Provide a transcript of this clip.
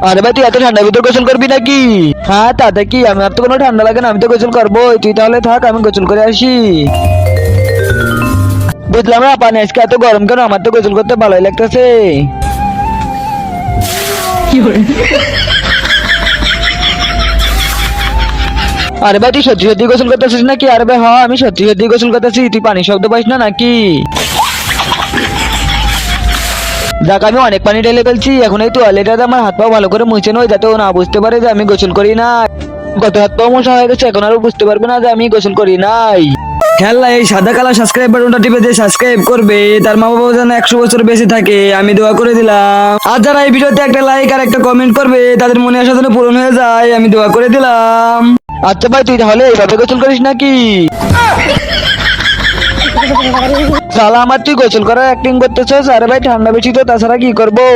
আরে ভাই তুই এত ঠান্ডার ভিতর গোসল করবি নাকি? হ্যাঁ তাতে কি, আমার তো কোনো ঠান্ডা লাগে না, আমি তো গোসল করবো। তুই তাহলে থাক, আমি গোসল করে আসি। বুঝলাম না পানি আজকে এত গরম কেন, আমার তো গোসল করতে ভালোই লাগতেছে। আরে ভাই তুই সত্যি সত্যি গোসল করতেছিস নাকি? আরে ভাই হ্যাঁ আমি সত্যি সত্যি গোসল করতেছি, তুই পানির শব্দ পাইস না নাকি? যাক আমি অনেক পানি ঢেলে ফেলছি, এখন এই টয়লেটে আমার হাত পা ভালো করে মুছে নই, যাতে ও না বুঝতে পারে যে আমি গোসল করি না। গত হাত পা মোছা হয়ে গেছে, এখন আর বুঝতে পারবে না যে আমি গোসল করি নাই। খেলনা এই সাদা কালো সাবস্ক্রাইব বাটনটা টিপে দিয়ে সাবস্ক্রাইব করবে, তার মা বাবা যেন 100 বছর বেঁচে থাকে, আমি দোয়া করে দিলাম। আর যারা এই ভিডিওতে একটা লাইক আর একটা কমেন্ট করবে, তাদের মনে আশা যেন পূরণ হয়ে যায়, আমি দোয়া করে দিলাম। আচ্ছা ভাই তুই তাহলে এইভাবে গোসল করিস নাকি? শালা আমার তুই গোসল করার অ্যাক্টিং করতেছিস? আরে ভাই ঠান্ডা বেশি তো, তাছাড়া কি করবো?